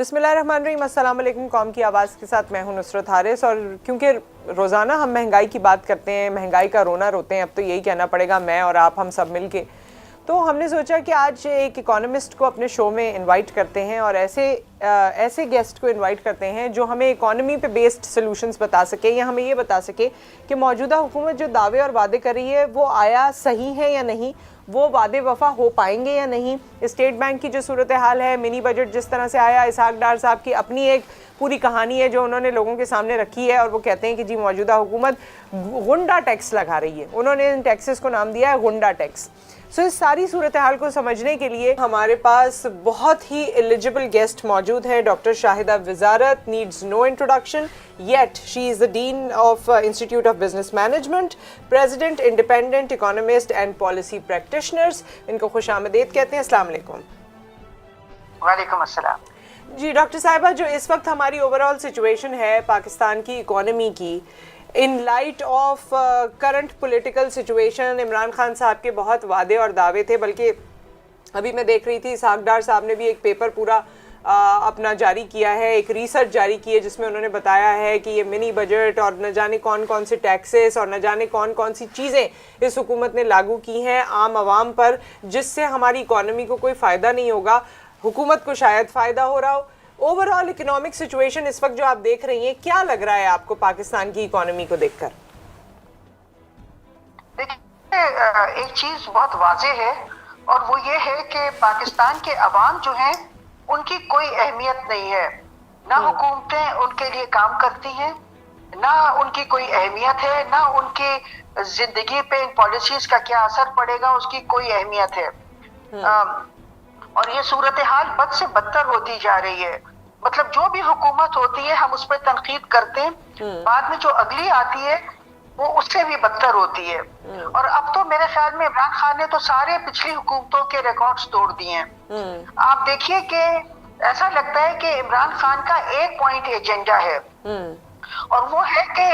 बिस्मिल्लाहिर्रहमानिर्रहीम, अस्सलाम वालेकुम। कौम की आवाज़ के साथ मैं हूं नुसरत हारिस। और क्योंकि रोज़ाना हम महंगाई की बात करते हैं, महंगाई का रोना रोते हैं, अब तो यही कहना पड़ेगा, मैं और आप हम सब मिल के, तो हमने सोचा कि आज एक इकोनॉमिस्ट को अपने शो में इनवाइट करते हैं और ऐसे गेस्ट को इनवाइट करते हैं जो हमें इकोनॉमी पे बेस्ड सॉल्यूशंस बता सके, या हमें ये बता सके कि मौजूदा हुकूमत जो दावे और वादे कर रही है वो आया सही है या नहीं, वो वादे वफा हो पाएंगे या नहीं। स्टेट बैंक की जो सूरत हाल है, मिनी बजट जिस तरह से आया, इसहाक डार साहब की अपनी एक पूरी कहानी है जो उन्होंने लोगों के सामने रखी है, और वो कहते हैं कि जी मौजूदा हुकूमत गुंडा टैक्स लगा रही है। उन्होंने इन टैक्सेस को नाम दिया है गुंडा टैक्स। सो इस सारी सूरत हाल को समझने के लिए हमारे पास बहुत ही एलिजिबल गेस्ट मौजूद हैं। Doctor Shahida Wazarat needs no introduction, yet she is the Dean of Institute of Business Management, President, Independent Economist and Policy Practitioners। इनको खुशामदीद कहते हैं। अस्सलाम वालेकुम। वालेकुम अस्सलाम। जी डॉक्टर साहिबा, जो इस वक्त हमारी ओवरऑल सिचुएशन है पाकिस्तान की इकोनॉमी की, in light of current political situation, Imran Khan साहब के बहुत वादे और दावे थे, बल्कि अभी मैं देख रही थी इसहाक डार साहब ने भी एक पेपर पूरा अपना जारी किया है, एक रिसर्च जारी की है जिसमें उन्होंने बताया है कि ये मिनी बजट और न जाने कौन कौन से टैक्सेस और न जाने कौन कौन सी चीज़ें इस हुकूमत ने लागू की हैं आम आवाम पर, जिससे हमारी इकोनॉमी को कोई फ़ायदा नहीं होगा, हुकूमत को शायद फ़ायदा हो रहा हो। ओवरऑल इकोनॉमिक सिचुएशन इस वक्त जो आप देख रही हैं, क्या लग रहा है आपको पाकिस्तान की इकोनॉमी को देखकर? देखिए, एक चीज़ बहुत वाज़ेह है और वो ये है कि पाकिस्तान के अवाम जो हैं उनकी कोई अहमियत नहीं है। ना हुकूमतें उनके लिए काम करती हैं, ना उनकी कोई अहमियत है, ना उनकी जिंदगी पे इन पॉलिसीज का क्या असर पड़ेगा उसकी कोई अहमियत है। और ये सूरत हाल बद से बदतर होती जा रही है। मतलब जो भी हुकूमत होती है हम उस पर तनकीद करते हैं, बाद में जो अगली आती है वो उससे भी बदतर होती है। और अब तो मेरे ख्याल में इमरान खान ने तो सारे पिछली हुकूमतों के रिकॉर्ड्स तोड़ दिए हैं। आप देखिए कि ऐसा लगता है कि इमरान खान का एक पॉइंट एजेंडा है और वो है कि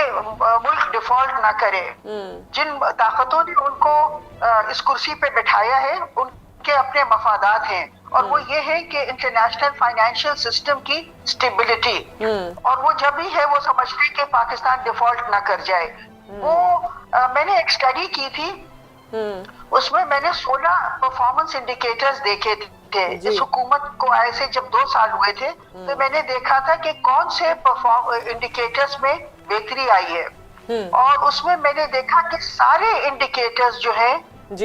मुल्क डिफॉल्ट ना करे। जिन ताकतों ने उनको इस कुर्सी पे बिठाया है उनके अपने मफादात हैं, और वो ये है कि इंटरनेशनल फाइनेंशियल सिस्टम की स्टेबिलिटी, और वो जब भी है वो समझते हैं कि पाकिस्तान डिफॉल्ट ना कर जाए। वो मैंने एक स्टडी की थी, उसमें मैंने 16 परफॉर्मेंस इंडिकेटर्स देखे थे इस हुकूमत को आए से जब 2 साल हुए थे। तो मैंने देखा था कि कौन से इंडिकेटर्स में बेहतरी आई है, और उसमें मैंने देखा कि सारे इंडिकेटर्स जो है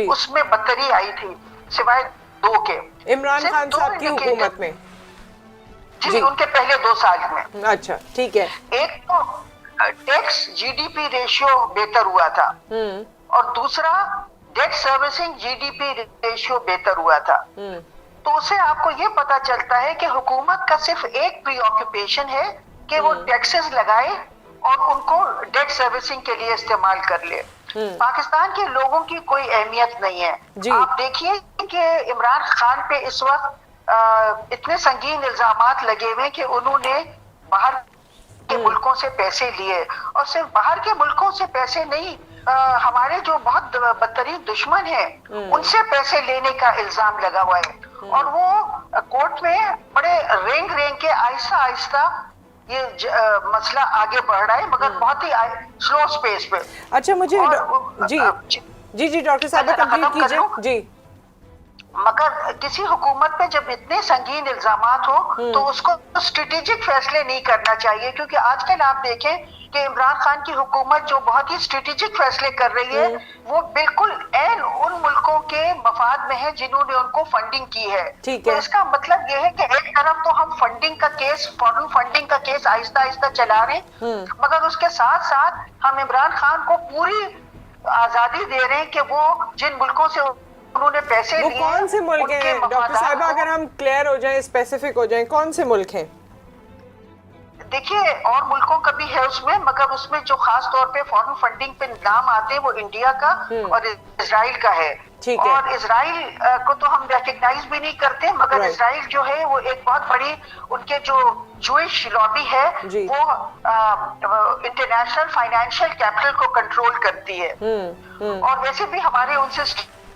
उसमें बदतरी आई थी सिवाय 2 के। इमरान खान साहब की हुकूमत में? जी, उनके पहले 2 साल में। अच्छा, ठीक है। एक तो टैक्स जीडीपी रेशियो बेहतर हुआ था, और दूसरा डेट सर्विसिंग जीडीपी रेशियो बेहतर हुआ था। तो उससे आपको ये पता चलता है कि हुकूमत का सिर्फ एक प्रीऑक्यूपेशन है कि वो टैक्सेस लगाए और उनको डेट सर्विसिंग के लिए इस्तेमाल कर ले। पाकिस्तान के लोगों की कोई अहमियत नहीं है। आप देखिए कि इमरान खान पे इस वक्त इतने संगीन इल्जामात लगे हुए कि उन्होंने बाहर के मुल्कों से पैसे लिए, और सिर्फ बाहर के मुल्कों से पैसे नहीं, हमारे जो बहुत बदतरीन दुश्मन हैं उनसे पैसे लेने का इल्जाम लगा हुआ है। और वो कोर्ट में बड़े रेंग के आहिस्ता आहिस्ता ये मसला आगे बढ़ रहा है, मगर बहुत ही स्लो स्पेस पे। अच्छा, मुझे जी डॉक्टर साहब कंप्लीट कीजिए। जी, मगर किसी हुकूमत पे जब इतने संगीन इल्जामात हो तो उसको स्ट्रेटेजिक फैसले नहीं करना चाहिए, क्योंकि आजकल आप देखें कि इमरान खान की हुकूमत जो बहुत ही स्ट्रेटेजिक फैसले कर रही है वो बिल्कुल ऐन उन मुल्कों के मफाद में है जिन्होंने उनको फंडिंग की है। तो इसका मतलब ये है कि एक तरफ तो हम फंडिंग का केस, फॉरेन फंडिंग का केस आहिस्ता आहिस्ता चला रहे हैं, मगर उसके साथ साथ हम इमरान खान को पूरी आजादी दे रहे हैं कि वो जिन मुल्कों से उन्होंने पैसे लिए, वो कौन से मुल्क हैं डॉक्टर साहिबा? अगर हम क्लियर हो जाएं, स्पेसिफिक हो जाएं, कौन से मुल्क हैं? देखिए, और मुल्कों का भी है उसमें, मगर उसमें जो खास तौर पे फॉरेन फंडिंग पे नाम आते हैं वो इंडिया का और इजराइल का है। और इजराइल को तो हम रिकग्नाइज भी नहीं करते, मगर इजराइल जो है वो एक बहुत बड़ी, उनके जो जूइश लॉबी है वो इंटरनेशनल फाइनेंशियल कैपिटल को कंट्रोल करती है। और वैसे भी हमारे उनसे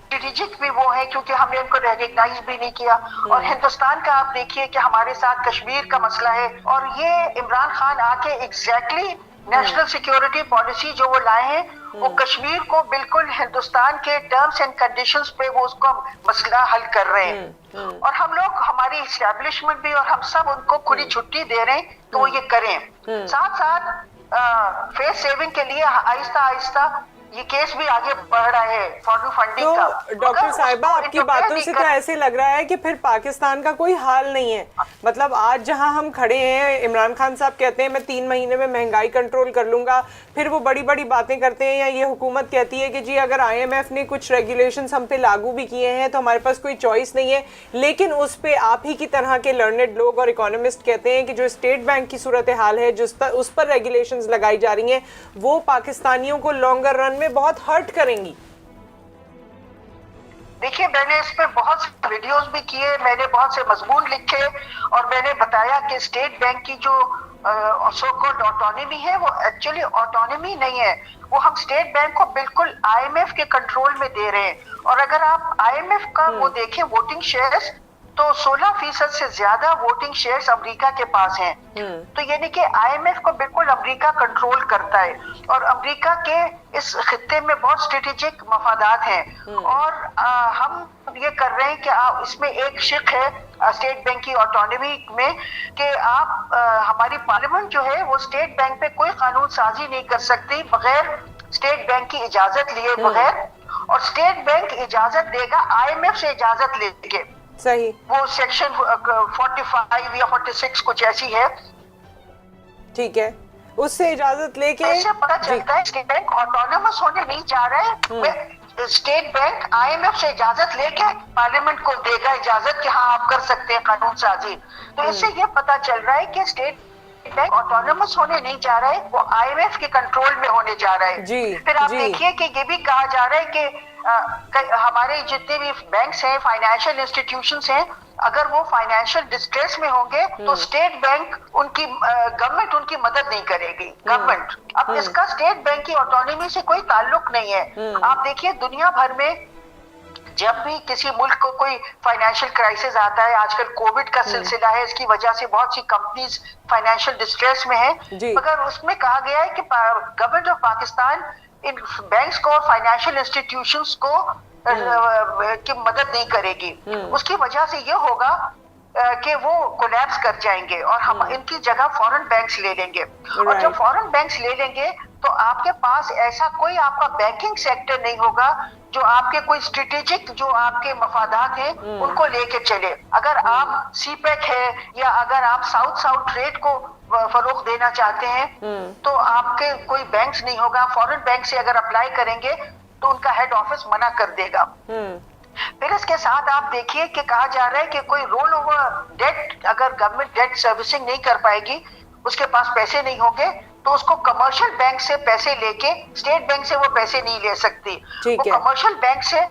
स्ट्रेटेजिक भी वो है क्योंकि हमने उनको रिकॉग्नाइज भी नहीं किया। और हिंदुस्तान का आप देखिए कि हमारे साथ कश्मीर का मसला है, और ये इमरान खान आके एग्जैक्टली नेशनल सिक्योरिटी पॉलिसी जो वो लाए हैं वो कश्मीर को बिल्कुल हिंदुस्तान के टर्म्स एंड कंडीशंस पे वो उसका मसला हल कर रहे हैं। और हम लोग, हमारी इस्टेब्लिशमेंट भी और हम सब उनको खुली छुट्टी दे रहे हैं तो वो ये करें। साथ साथ फेस सेविंग के लिए आहिस्ता आहिस्ता ये केस भी आगे बढ़ रहा है फॉरेन फंडिंग का। तो डॉक्टर साहिबा, आपकी बातों से तो ऐसे लग रहा है कि फिर पाकिस्तान का कोई हाल नहीं है। मतलब आज जहां हम खड़े हैं, इमरान खान साहब कहते हैं मैं 3 महीने में महंगाई कंट्रोल कर लूंगा, फिर वो बड़ी बड़ी बातें करते हैं, या ये हुकूमत कहती है कि जी अगर IMF ने कुछ रेगुलेशंस हम पे लागू भी किए हैं तो हमारे पास कोई चॉइस नहीं है। लेकिन उस पे आप ही की तरह के लर्नेड लोग और इकोनॉमिस्ट कहते हैं कि जो स्टेट बैंक की सूरत हाल है, उस पर रेगुलेशंस लगाई जा रही हैं, वो पाकिस्तानियों को लॉन्गर रन में बहुत हर्ट करेंगी। देखिए, मैंने इस पर बहुत से वीडियोस भी किए, मैंने बहुत से मजमून लिखे और मैंने बताया कि स्टेट बैंक की जो सो कॉल्ड ऑटोनॉमी है वो एक्चुअली ऑटोनॉमी नहीं है। वो हम स्टेट बैंक को बिल्कुल IMF के कंट्रोल में दे रहे हैं। और अगर आप IMF का वो देखें वोटिंग शेयर्स, तो 16% से ज्यादा वोटिंग शेयर्स अमेरिका के पास हैं। तो यानी कि IMF को बिल्कुल अमेरिका कंट्रोल करता है और अमेरिका के इस खित्ते में बहुत स्ट्रेटेजिक मफादात हैं। और हम ये कर रहे हैं कि इसमें एक शिक है स्टेट बैंक की ऑटोनॉमी में कि आप हमारी पार्लियामेंट जो है वो स्टेट बैंक पे कोई कानून साजी नहीं कर सकती बगैर स्टेट बैंक की इजाजत लिए बगैर, और स्टेट बैंक इजाजत देगा IMF से इजाजत लेके। सही, वो सेक्शन 45 या 46 कुछ ऐसी है, ठीक है, उससे इजाजत लेके ऐसे पता चलता है स्टेट बैंक ऑटोनोमस होने नहीं जा रहा है। स्टेट बैंक IMF से इजाजत लेके पार्लियामेंट को देगा इजाजत कि हाँ आप कर सकते हैं कानून साजी। तो इससे ये पता चल रहा है कि स्टेट बैंक ऑटोनोमस होने नहीं जा रहा है, वो IMF के कंट्रोल में होने जा रहा है। फिर आप देखिए कि ये भी कहा जा रहा है कि हमारे जितने भी बैंक्स हैं, फाइनेंशियल इंस्टीट्यूशंस हैं, अगर वो फाइनेंशियल डिस्ट्रेस में होंगे तो स्टेट बैंक उनकी गवर्नमेंट उनकी मदद नहीं करेगी। गवर्नमेंट अब इसका स्टेट बैंक की ऑटोनॉमी से कोई ताल्लुक नहीं है। आप देखिए दुनिया भर में जब भी किसी मुल्क को कोई फाइनेंशियल क्राइसिस आता है, आजकल कोविड का सिलसिला है, इसकी वजह से बहुत सी कंपनीज फाइनेंशियल डिस्ट्रेस में है, मगर उसमें कहा गया है कि government of Pakistan in banks को, फाइनेंशियल इंस्टीट्यूशंस को की मदद नहीं करेगी। उसकी वजह से ये होगा कि वो कोलैप्स कर जाएंगे और हम इनकी जगह फॉरेन बैंक्स ले लेंगे। और जब फॉरेन बैंक्स ले लेंगे तो आपके पास ऐसा कोई आपका बैंकिंग सेक्टर नहीं होगा जो आपके कोई स्ट्रेटेजिक जो आपके मफादात हैं उनको लेके चले। अगर आप CPEC है या अगर आप साउथ ट्रेड को फरोग देना चाहते हैं तो आपके कोई बैंक्स नहीं होगा। फॉरेन बैंक से अगर अप्लाई करेंगे तो उनका हेड ऑफिस मना कर देगा। फिर इसके साथ आप देखिए कि कहा जा रहा है कि कोई रोल ओवर डेट, अगर गवर्नमेंट डेट सर्विसिंग नहीं कर पाएगी, उसके पास पैसे नहीं होंगे, तो उसको कमर्शियल बैंक से पैसे लेके, स्टेट बैंक से वो पैसे नहीं ले सकती, वो कमर्शियल बैंक से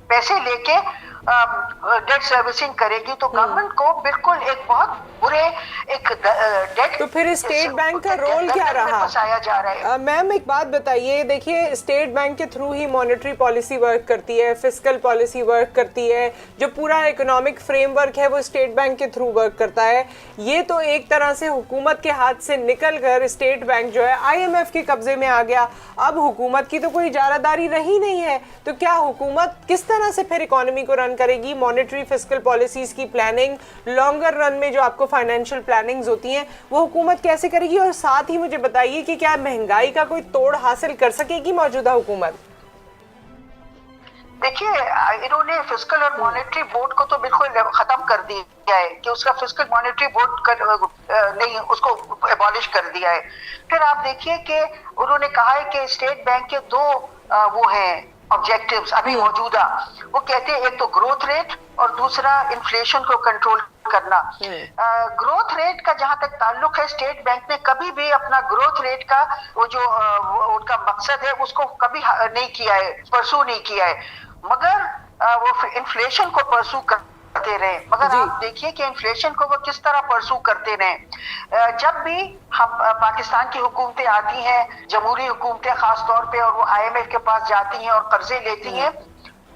पैसे लेके डेट सर्विसिंग करेगी। तो गवर्नमेंट को बिल्कुल एक बहुत बुरे एक डेट, तो फिर स्टेट बैंक का रोल क्या रहा? फंसाया जा रहा है। मैम एक बात बताइए, देखिए स्टेट बैंक के थ्रू ही मॉनेटरी पॉलिसी वर्क करती है, फिस्कल पॉलिसी वर्क करती है, जो पूरा इकोनॉमिक फ्रेमवर्क है वो स्टेट बैंक के थ्रू वर्क करता है। ये तो एक तरह से हुकूमत के हाथ से निकल कर स्टेट बैंक जो है IMF के कब्जे में आ गया। अब हुकूमत की तो कोई इजारादारी रही नहीं है, तो क्या हुकूमत किस तरह से फिर इकोनॉमी को रन करेगी? मॉनेटरी फिस्कल पॉलिसीज की प्लानिंग, लॉन्गर रन में जो आपको फाइनेंशियल प्लानिंग्स होती हैं, वो हुकूमत कैसे करेगी? और साथ ही मुझे बताइए कि क्या महंगाई का कोई तोड़ हासिल कर सकेगी मौजूदा हुकूमत? देखिए, इन्होंने फिस्कल और मॉनेटरी बोर्ड को तो बिल्कुल खत्म कर दिया है कि उसका फिस्कल मॉनेटरी बोर्ड नहीं, उसको एबॉलिश कर दिया है। फिर आप देखिए कि उन्होंने कहा है कि स्टेट बैंक के दो वो हैं ऑब्जेक्टिव्स अभी मौजूदा। वो कहते हैं एक तो ग्रोथ रेट और दूसरा इन्फ्लेशन को कंट्रोल करना। ग्रोथ रेट का जहां तक ताल्लुक है, स्टेट बैंक ने कभी भी अपना ग्रोथ रेट का वो जो उनका मकसद है उसको कभी नहीं किया है, परसू नहीं किया है, मगर वो इन्फ्लेशन को परसू करते रहे। मगर आप देखिए कि इन्फ्लेशन को वो किस तरह परसू करते रहे। जब भी हम पाकिस्तान की हुकूमतें आती हैं, जमहूरी हुकूमतें खास तौर पे, और वो IMF के पास जाती हैं और कर्जे लेती हैं,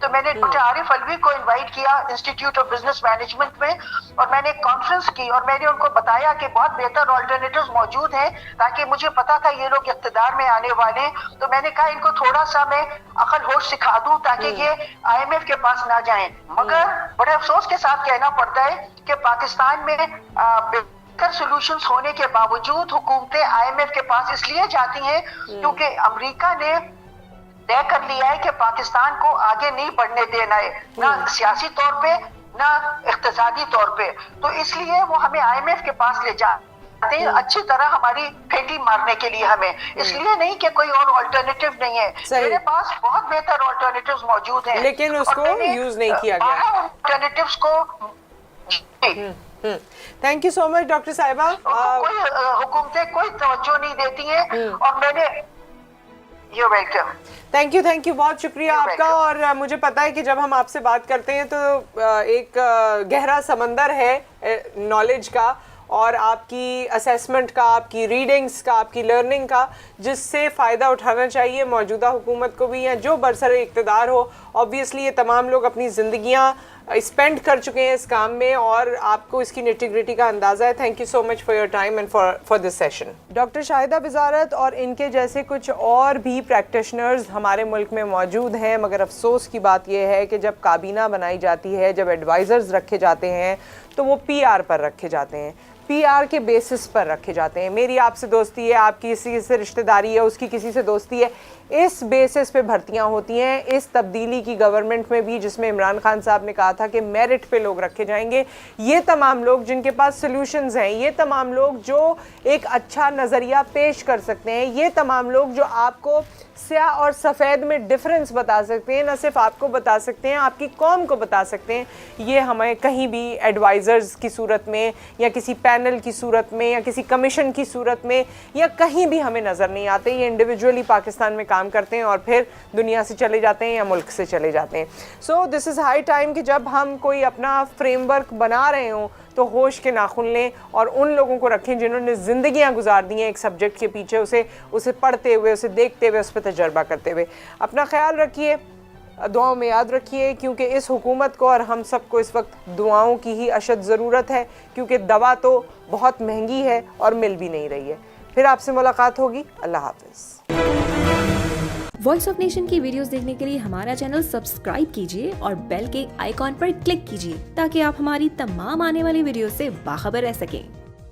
تو میں نے ڈاکٹر عارف الوی کو انوائٹ کیا انسٹیٹیوٹ آف بزنس مینجمنٹ میں, اور میں نے کانفرنس کی اور میں نے ان کو بتایا کہ بہت بہتر آلٹرنیٹیوز موجود ہیں, تاکہ مجھے پتا تھا یہ لوگ اقتدار میں آنے والے ہیں. تو میں نے کہا ان کو تھوڑا سا میں عقل ہوش سکھا دوں تاکہ یہ آئی ایم ایف کے پاس نہ جائیں. مگر بڑے افسوس کے ساتھ کہنا پڑتا ہے کہ پاکستان میں بہتر سولوشنز ہونے کے باوجود حکومتیں آئی ایم ایف کے پاس اس لیے جاتی ہیں کیونکہ امریکہ نے طے کر لیا ہے کہ پاکستان کو آگے نہیں بڑھنے دینا ہے, نہ سیاسی طور پہ نہ اقتصادی طور پہ. تو اس لیے وہ ہمیں آئی ایم ایف کے پاس لے جاتے ہیں اچھی طرح ہماری پھینٹی مارنے کے لیے ہمیں, اس لیے نہیں کہ کوئی اور آلٹرنیٹیو نہیں ہے. میرے پاس بہت بہتر آلٹرنیٹیوز موجود ہیں لیکن اس کو یوز نہیں کیا گیا. آلٹرنیٹیوز کو thank you so much doctor صاحبہ. کوئی حکومتیں کوئی توجہ نہیں دیتی ہیں, اور میں نے یو ویلکم. تھینک یو بہت شکریہ آپ کا. اور مجھے پتا ہے کہ جب ہم آپ سے بات کرتے ہیں تو ایک گہرا سمندر ہے نالج کا, اور آپ کی اسیسمنٹ کا, آپ کی ریڈنگز کا, آپ کی لرننگ کا, جس سے فائدہ اٹھانا چاہیے موجودہ حکومت کو بھی یا جو برسر اقتدار ہو. آبویسلی یہ تمام لوگ اپنی زندگیاں اسپینڈ کر چکے ہیں اس کام میں, اور آپ کو اس کی نیٹی-گریٹی کا اندازہ ہے. Thank you so much for your time and for this session. Doctor Shahida وزارت اور ان کے جیسے کچھ اور بھی پریکٹیشنرز ہمارے ملک میں موجود ہیں, مگر افسوس کی بات یہ ہے کہ جب کابینہ بنائی جاتی ہے, جب ایڈوائزرز رکھے جاتے ہیں, تو وہ پی آر پر رکھے جاتے ہیں, پی آر کے بیسس پر رکھے جاتے ہیں. میری آپ سے دوستی ہے, آپ کی کسی سے رشتہ داری ہے, اس کی کسی سے دوستی ہے, اس بیسس پہ بھرتیاں ہوتی ہیں. اس تبدیلی کی گورنمنٹ میں بھی, جس میں عمران خان صاحب نے کہا تھا کہ میرٹ پہ لوگ رکھے جائیں گے, یہ تمام لوگ جن کے پاس سلوشنز ہیں, یہ تمام لوگ جو ایک اچھا نظریہ پیش کر سکتے ہیں, یہ تمام لوگ جو آپ کو سیاہ اور سفید میں ڈفرنس بتا سکتے ہیں, نہ صرف آپ کو بتا سکتے ہیں, آپ کی قوم کو بتا سکتے ہیں, یہ ہمیں کہیں بھی ایڈوائزرز کی صورت میں یا کسی پینل کی صورت میں یا کسی کمیشن کی صورت میں یا کہیں بھی ہمیں نظر نہیں آتے. یہ انڈیویجولی پاکستان میں کام کرتے ہیں اور پھر دنیا سے چلے جاتے ہیں یا ملک سے چلے جاتے ہیں. سو دس از ہائی ٹائم کہ جب ہم کوئی اپنا فریم ورک بنا رہے ہوں تو ہوش کے ناخن لیں اور ان لوگوں کو رکھیں جنہوں نے زندگیاں گزار دی ہیں ایک سبجیکٹ کے پیچھے, اسے پڑھتے ہوئے, اسے دیکھتے ہوئے, اس پہ تجربہ کرتے ہوئے. اپنا خیال رکھیے, دعاؤں میں یاد رکھیے, کیونکہ اس حکومت کو اور ہم سب کو اس وقت دعاؤں کی ہی اشد ضرورت ہے, کیونکہ دوا تو بہت مہنگی ہے اور مل بھی نہیں رہی ہے. پھر آپ سے ملاقات ہوگی. اللہ حافظ. وائس آف نیشن کی ویڈیوز دیکھنے کے لیے ہمارا چینل سبسکرائب کیجیے اور بیل کے آئیکن پر کلک کیجیے تاکہ آپ ہماری تمام آنے والی ویڈیوز سے باخبر رہ سکیں.